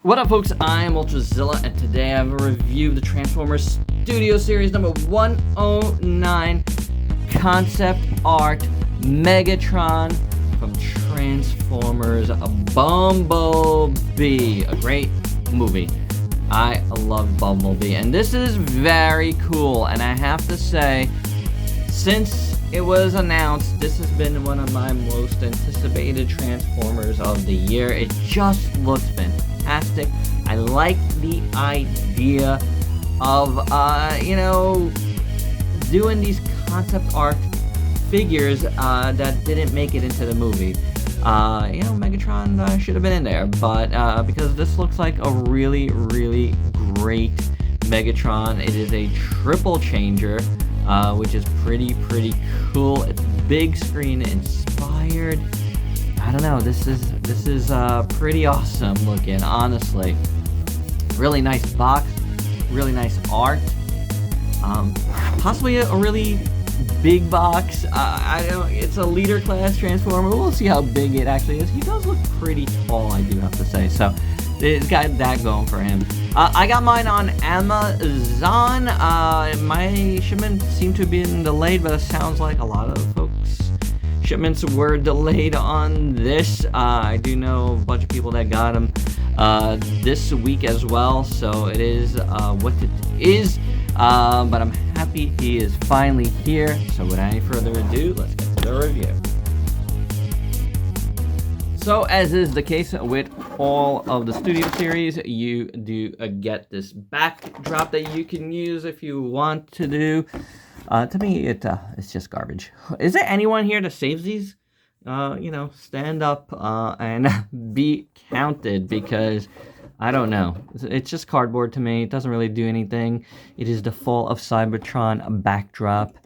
What up, folks? I'm Ultrazilla, and today I have a review of the Transformers Studio Series number 109 Concept Art Megatron from Transformers Bumblebee. A great movie. I love Bumblebee, and this is very cool, and I have to say, since it was announced, this has been one of my most anticipated Transformers of the year. It just looks fantastic. I like the idea of, doing these concept art figures that didn't make it into the movie. Megatron should have been in there, but because this looks like a really, really great Megatron. It is a triple changer, which is pretty cool. It's big screen inspired. I don't know. This is pretty awesome looking, honestly. Really nice box, really nice art. Possibly a really big box. I don't. It's a leader class Transformer. We'll see how big it actually is. He does look pretty tall, I do have to say. So it's got that going for him. I got mine on Amazon. My shipment seemed to have been delayed, but it sounds like a lot of folks' shipments were delayed on this. I do know a bunch of people that got them this week as well, so it is what it is. But I'm happy he is finally here. So without any further ado, let's get to the review. So, as is the case with all of the Studio Series, you do get this backdrop that you can use if you want to do. To me, it's just garbage. Is there anyone here that saves these? Stand up and be counted, because I don't know. It's just cardboard to me. It doesn't really do anything. It is the Fall of Cybertron backdrop.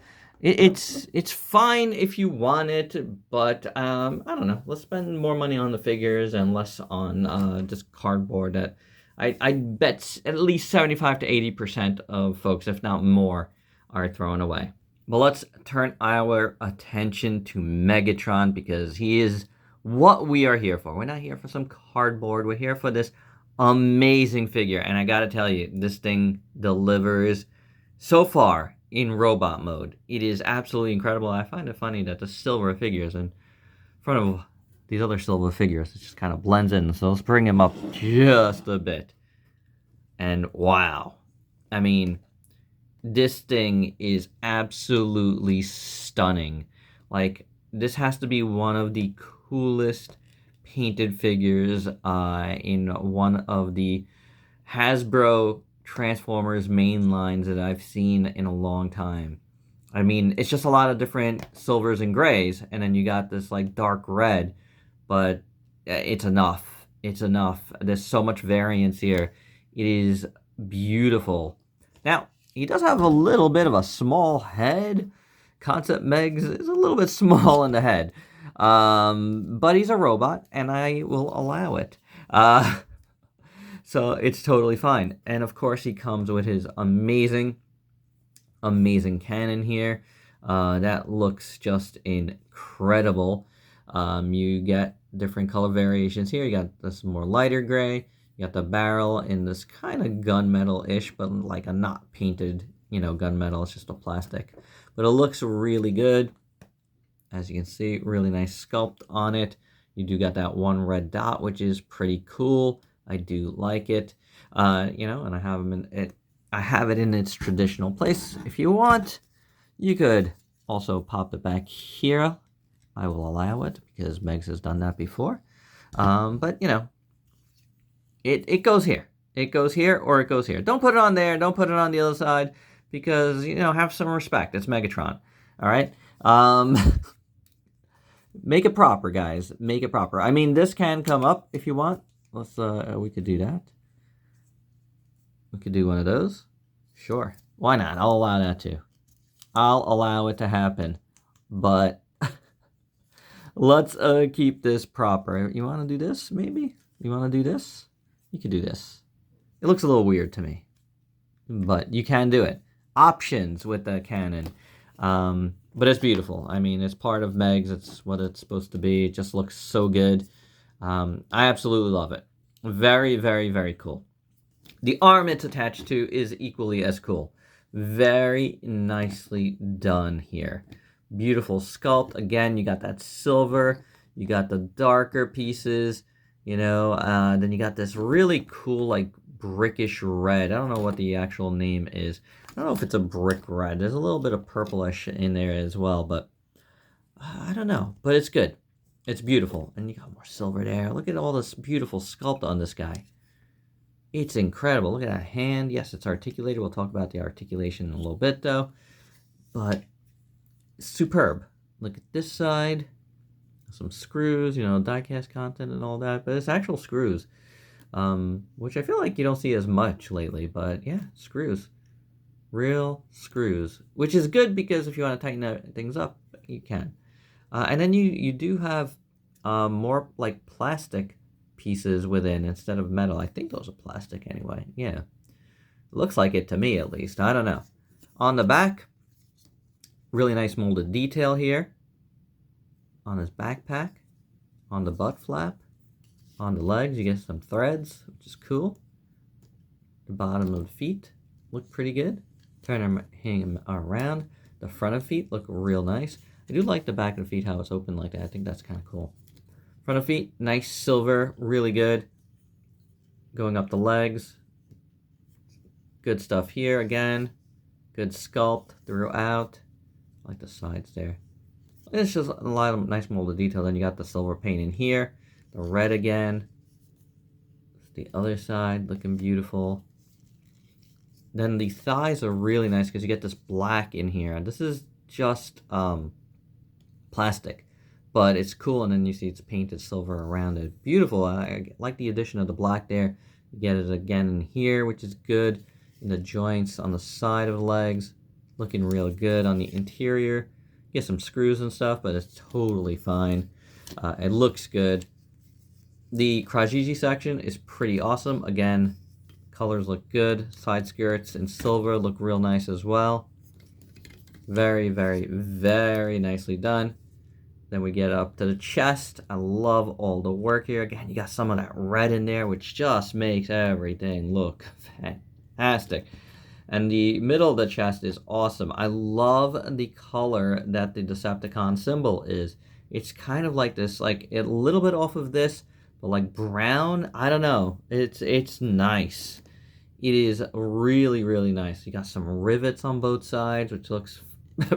It's fine if you want it, but I don't know. Let's spend more money on the figures and less on just cardboard that I bet at least 75 to 80% of folks, if not more, are thrown away. But let's turn our attention to Megatron, because he is what we are here for. We're not here for some cardboard. We're here for this amazing figure, and I gotta tell you, this thing delivers so far in robot mode. It is absolutely incredible. I find it funny that the silver figures in front of these other silver figures, it just kind of blends in. So let's bring him up just a bit. And wow. I mean, this thing is absolutely stunning. Like, this has to be one of the coolest painted figures in one of the Hasbro Transformers main lines that I've seen in a long time. I mean, it's just a lot of different silvers and grays, and then you got this like dark red, but it's enough. It's enough. There's so much variance here. It is beautiful. Now, he does have a little bit of a small head. Concept Megs is a little bit small in the head. But he's a robot, and I will allow it. So it's totally fine. And of course, he comes with his amazing cannon here. That looks just incredible. You get different color variations here. You got this more lighter gray. You got the barrel in this kind of gunmetal-ish, but like a not painted, gunmetal. It's just a plastic. But it looks really good. As you can see, really nice sculpt on it. You do got that one red dot, which is pretty cool. I do like it. And I have them in it. I have it in its traditional place. If you want, you could also pop it back here. I will allow it because Megs has done that before. But it goes here. It goes here or it goes here. Don't put it on there. Don't put it on the other side, because have some respect. It's Megatron. All right. Make it proper, guys. Make it proper. I mean, this can come up if you want. Let's we could do that. We could do one of those. Sure. Why not? I'll allow that too. I'll allow it to happen. But let's keep this proper. You want to do this, maybe? You want to do this? You could do this. It looks a little weird to me, but you can do it. Options with the cannon. But it's beautiful. I mean, it's part of Megs. It's what it's supposed to be. It just looks so good. I absolutely love it. Very, very, very cool. The arm it's attached to is equally as cool. Very nicely done here. Beautiful sculpt. Again, you got that silver. You got the darker pieces, you know. Then you got this really cool, like, brickish red. I don't know what the actual name is. I don't know if it's a brick red. There's a little bit of purplish in there as well, but I don't know. But it's good. It's beautiful. And you got more silver there. Look at all this beautiful sculpt on this guy. It's incredible. Look at that hand. Yes, it's articulated. We'll talk about the articulation in a little bit, though. But superb. Look at this side. Some screws, you know, die-cast content and all that. But it's actual screws, which I feel like you don't see as much lately. But yeah, screws. Real screws. Which is good because if you want to tighten things up, you can. And then you do have more like plastic pieces within instead of metal. I think those are plastic anyway. Yeah. Looks like it to me at least. I don't know. On the back, really nice molded detail here. On his backpack. On the butt flap. On the legs, you get some threads, which is cool. The bottom of the feet look pretty good. Turn him around. The front of feet look real nice. I do like the back of the feet, how it's open like that. I think that's kind of cool. Front of feet, nice silver, really good. Going up the legs. Good stuff here again. Good sculpt throughout. I like the sides there. It's just a lot of nice molded detail. Then you got the silver paint in here. The red again. The other side looking beautiful. Then the thighs are really nice because you get this black in here. And this is just plastic. But it's cool, and then you see it's painted silver around it. Beautiful. I like the addition of the black there. You get it again in here, which is good. In the joints on the side of the legs. Looking real good on the interior. Get some screws and stuff, but it's totally fine. It looks good. The Krajiji section is pretty awesome. Again, colors look good. Side skirts in silver look real nice as well. Very, very, very nicely done. Then we get up to the chest. I love all the work here. Again, you got some of that red in there, which just makes everything look fantastic. And the middle of the chest is awesome. I love the color that the Decepticon symbol is. It's kind of like this, like a little bit off of this, but like brown. I don't know. It's nice. It is really, really nice. You got some rivets on both sides, which looks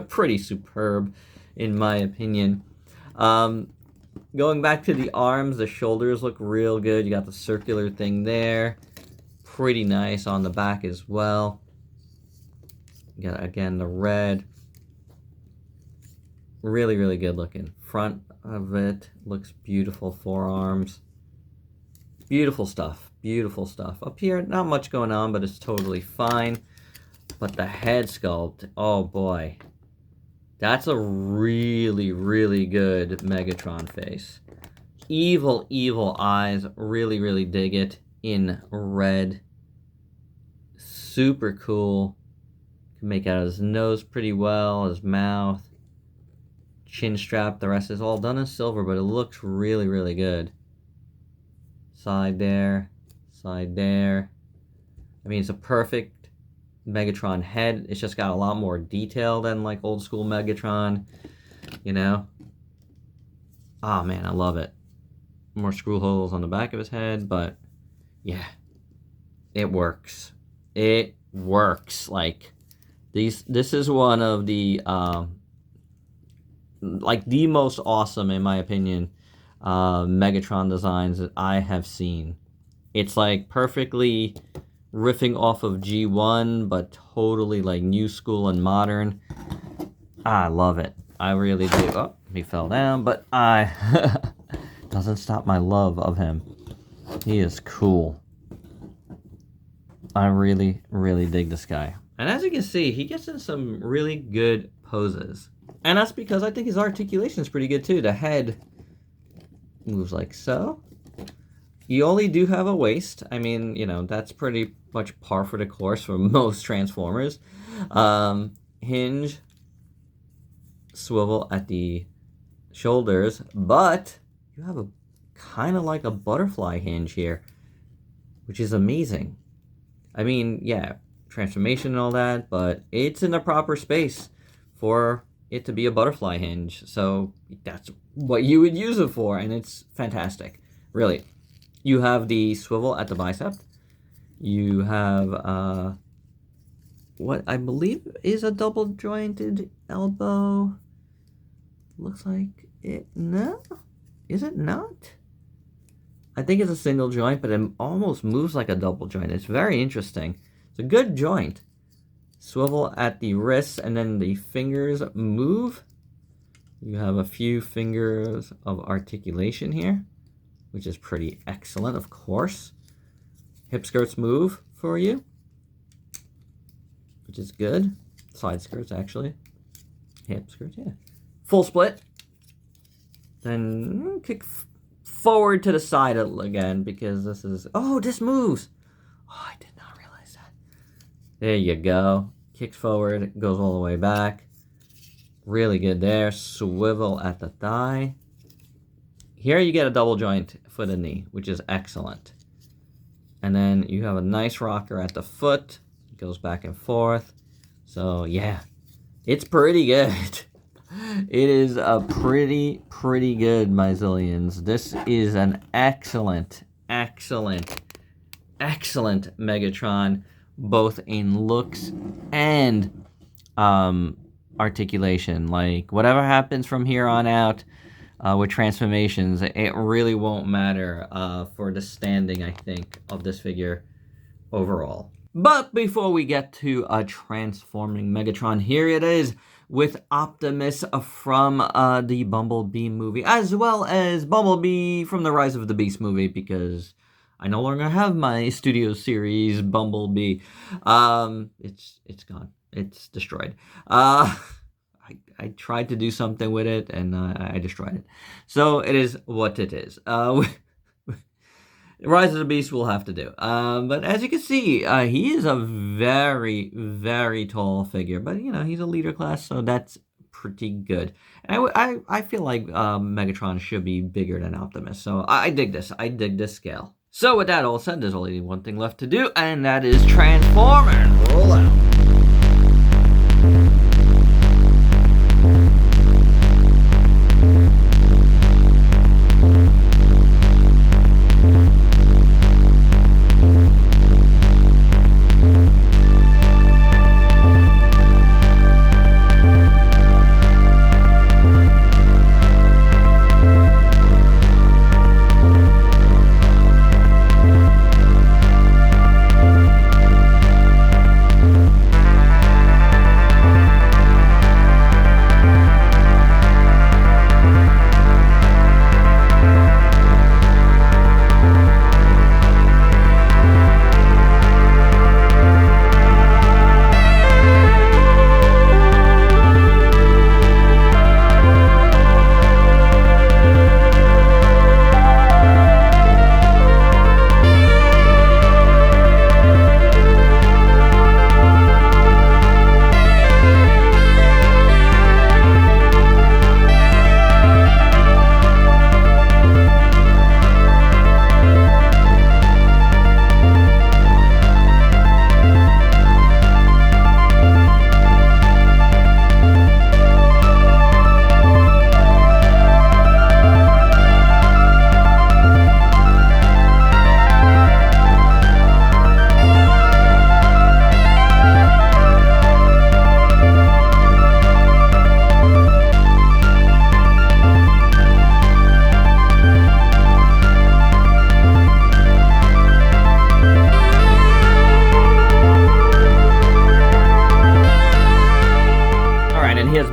pretty superb, in my opinion. Going back to the arms, the shoulders look real good. You got the circular thing there. Pretty nice on the back as well. You got, again, the red. Really, really good looking. Front of it looks beautiful. Forearms. Beautiful stuff. Beautiful stuff. Up here, not much going on, but it's totally fine. But the head sculpt, oh boy. That's a really, really good Megatron face. Evil, evil eyes. Really, really dig it. In red. Super cool. Can make out his nose pretty well. His mouth. Chin strap. The rest is all done in silver, but it looks really, really good. Side there. Side there. I mean, it's a perfect Megatron head. It's just got a lot more detail than like old school Megatron, you know. Oh man, I love it. More screw holes on the back of his head, but yeah, it works. It works. Like this is one of the like the most awesome, in my opinion, Megatron designs that I have seen. It's like perfectly riffing off of G1, but totally like new school and modern. I love it. I really do. Oh, he fell down, but doesn't stop my love of him. He is cool. I really, really dig this guy. And as you can see, he gets in some really good poses. And that's because I think his articulation is pretty good too. The head moves like so. You only do have a waist. I mean, you know, that's pretty much par for the course for most Transformers. Hinge, swivel at the shoulders, but you have a kind of like a butterfly hinge here. which is amazing. I mean, yeah, transformation and all that, but it's in the proper space for it to be a butterfly hinge. So that's what you would use it for, and it's fantastic. Really. You have the swivel at the bicep. You have what I believe is a double jointed elbow. Looks like it. No? Is it not? I think it's a single joint, but it almost moves like a double joint. It's very interesting. It's a good joint. Swivel at the wrists, and then the fingers move. You have a few fingers of articulation here, which is pretty excellent, of course. Hip skirts move for you, which is good. Side skirts, actually. Hip skirts, yeah. Full split. Then kick forward to the side again, because this is... Oh, this moves! Oh, I did not realize that. There you go. Kicks forward, goes all the way back. Really good there. Swivel at the thigh. Here you get a double joint for the knee, which is excellent. And then you have a nice rocker at the foot. It goes back and forth. So, yeah. It's pretty good. It is a pretty good, my zillions. This is an excellent Megatron, both in looks and articulation. Like, whatever happens from here on out with transformations, it really won't matter for the standing, I think, of this figure overall. But before we get to a transforming Megatron, here it is with Optimus from the Bumblebee movie, as well as Bumblebee from the Rise of the Beast movie, because I no longer have my Studio Series Bumblebee. It's gone. It's destroyed. I tried to do something with it, and I destroyed it. So it is what it is. Rise of the Beast will have to do. But as you can see, he is a very tall figure. But, you know, he's a leader class, so that's pretty good. And I feel like Megatron should be bigger than Optimus. So I dig this. I dig this scale. So with that all said, there's only one thing left to do, and that is transform and roll out.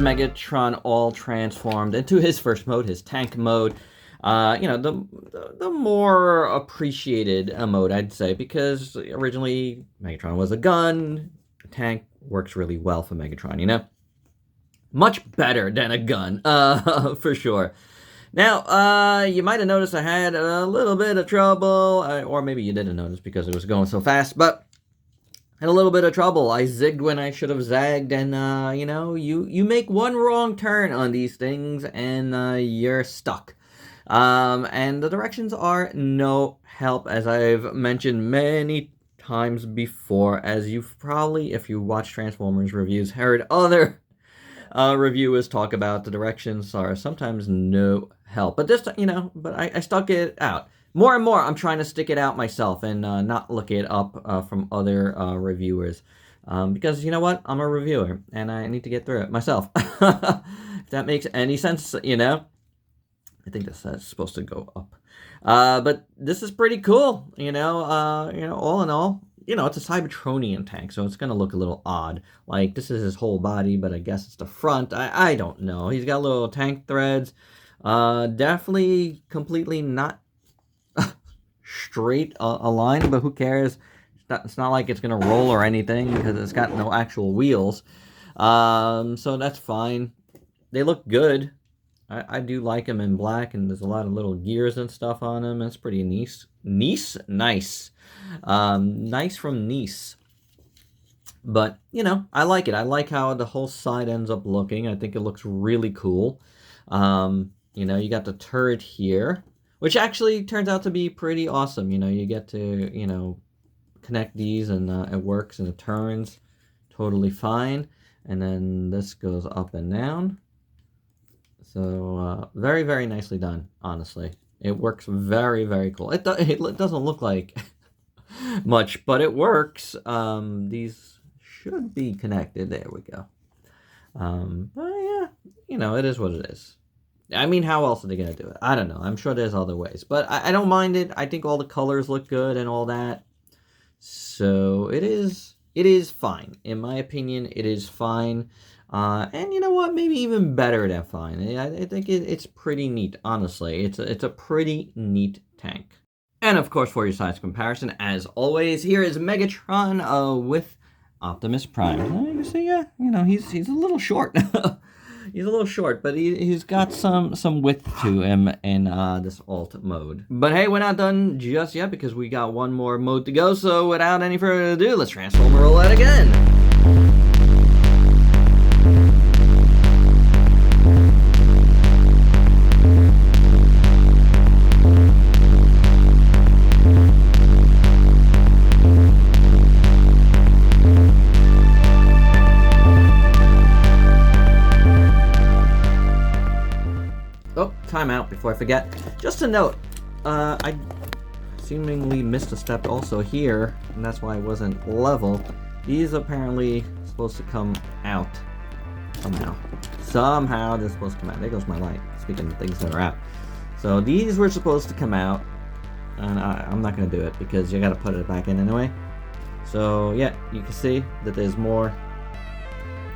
Megatron all transformed into his first mode, his tank mode. You know, the more appreciated mode, I'd say, because originally Megatron was a gun. A tank works really well for Megatron, you know? Much better than a gun, for sure. Now, you might have noticed I had a little bit of trouble, or maybe you didn't notice because it was going so fast, but had a little bit of trouble. I zigged when I should have zagged, and, you know, you make one wrong turn on these things, and you're stuck. And the directions are no help, as I've mentioned many times before, as you've probably, if you watch Transformers reviews, heard other reviewers talk about. The directions are sometimes no help. But this, but I stuck it out. More and more, I'm trying to stick it out myself and not look it up from other reviewers. Because you know what? I'm a reviewer, and I need to get through it myself. If that makes any sense, I think this is supposed to go up. But this is pretty cool, all in all. It's a Cybertronian tank, so it's going to look a little odd. Like, this is his whole body, but I guess it's the front. I don't know. He's got little tank threads. Definitely completely not straight aligned, but who cares? It's not like it's going to roll or anything because it's got no actual wheels. So that's fine. They look good. I do like him in black, and there's a lot of little gears and stuff on him. It's pretty nice. Nice? Nice. Nice from Nice. But, I like it. I like how the whole side ends up looking. I think it looks really cool. You got the turret here, which actually turns out to be pretty awesome. You get to, connect these, and it works, and it turns totally fine. And then this goes up and down. So, very, very nicely done, honestly. It works very, very cool. It doesn't look like much, but it works. These should be connected. There we go. But yeah, it is what it is. I mean, how else are they going to do it? I don't know. I'm sure there's other ways. But I don't mind it. I think all the colors look good and all that. So, it is fine. In my opinion, it is fine. And you know what? Maybe even better than fine. I think it's pretty neat, honestly. It's a pretty neat tank. And of course, for your size comparison, as always, here is Megatron with Optimus Prime. You see, he's a little short. He's a little short, but he's got some width to him in this alt mode. But hey, we're not done just yet because we got one more mode to go. So without any further ado, let's transform and roll that again. Time out before I forget. Just a note, I seemingly missed a step also here, and that's why I wasn't level. These apparently supposed to come out somehow. Somehow they're supposed to come out. There goes my light. Speaking of things that are out. So these were supposed to come out, and I'm not going to do it because you got to put it back in anyway. So yeah, you can see that there's more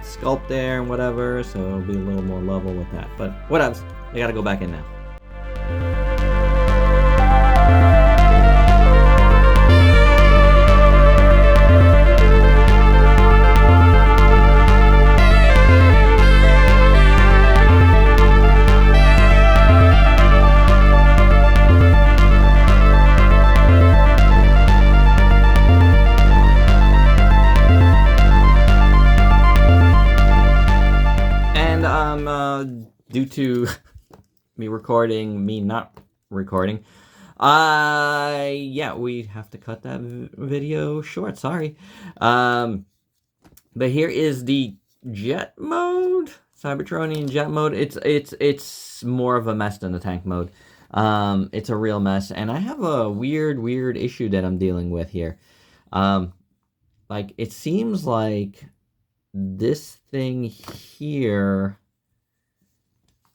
sculpt there and whatever, so it'll be a little more level with that. But what else? They gotta go back in now. And due to me not recording, yeah, we have to cut that video short, sorry. But here is the jet mode, Cybertronian jet mode. It's more of a mess than the tank mode. It's a real mess, and I have a weird issue that I'm dealing with here. Like, it seems like this thing here,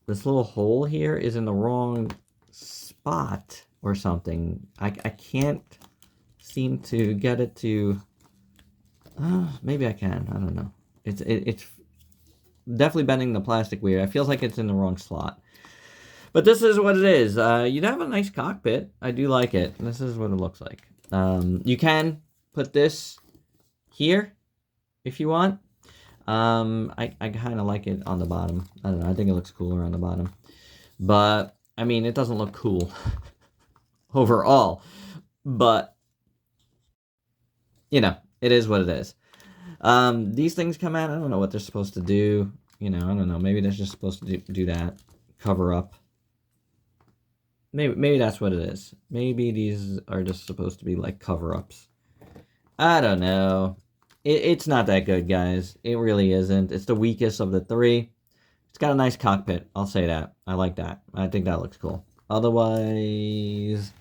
this little hole here, is in the wrong spot or something. I can't seem to get it to... maybe I can. I don't know. It's definitely bending the plastic weird. It feels like it's in the wrong slot. But this is what it is. You'd have a nice cockpit. I do like it. This is what it looks like. You can put this here if you want. I kind of like it on the bottom. I don't know. I think it looks cooler on the bottom. But, I mean, it doesn't look cool overall. But, you know, it is what it is. These things come out. I don't know what they're supposed to do. You know, I don't know. Maybe they're just supposed to do that. Cover up. Maybe that's what it is. Maybe these are just supposed to be like cover-ups. I don't know. It's not that good, guys. It really isn't. It's the weakest of the three. It's got a nice cockpit. I'll say that. I like that. I think that looks cool. Otherwise,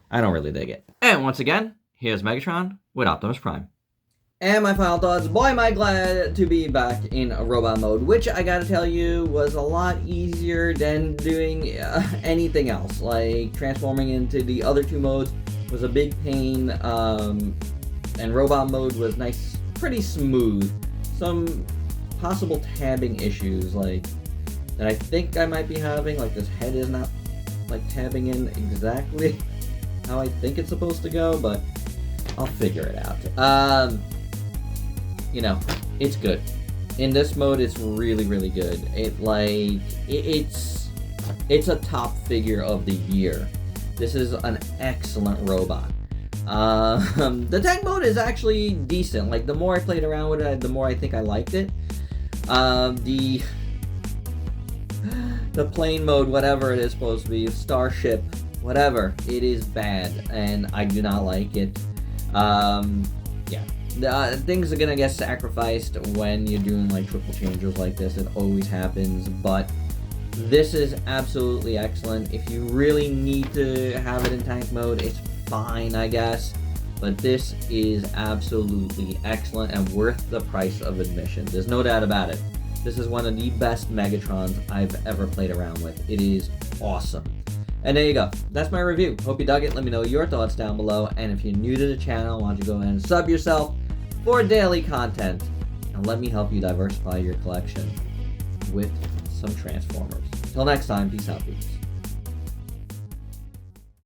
I don't really dig it. And once again, here's Megatron with Optimus Prime. And my final thoughts, boy am I glad to be back in robot mode, which I gotta tell you was a lot easier than doing anything else. Like transforming into the other two modes was a big pain, and robot mode was nice, pretty smooth. Some possible tabbing issues, like that I think I might be having, like this head is not like tabbing in exactly how I think it's supposed to go, but I'll figure it out. You know, it's good. In this mode, it's really, really good. It's a top figure of the year. This is an excellent robot. The tech mode is actually decent. Like, the more I played around with it, the more I think I liked it. The plane mode, whatever it is supposed to be, starship, whatever, it is bad, and I do not like it. Yeah. Things are gonna get sacrificed when you're doing like triple changes like this. It always happens, but this is absolutely excellent. If you really need to have it in tank mode, it's fine, I guess, but this is absolutely excellent and worth the price of admission. There's no doubt about it. This is one of the best Megatrons I've ever played around with. It is awesome. And there you go. That's my review. Hope you dug it. Let me know your thoughts down below. And if you're new to the channel, why don't you go ahead and sub yourself for daily content. And let me help you diversify your collection with some Transformers. Till next time, peace out, peeps.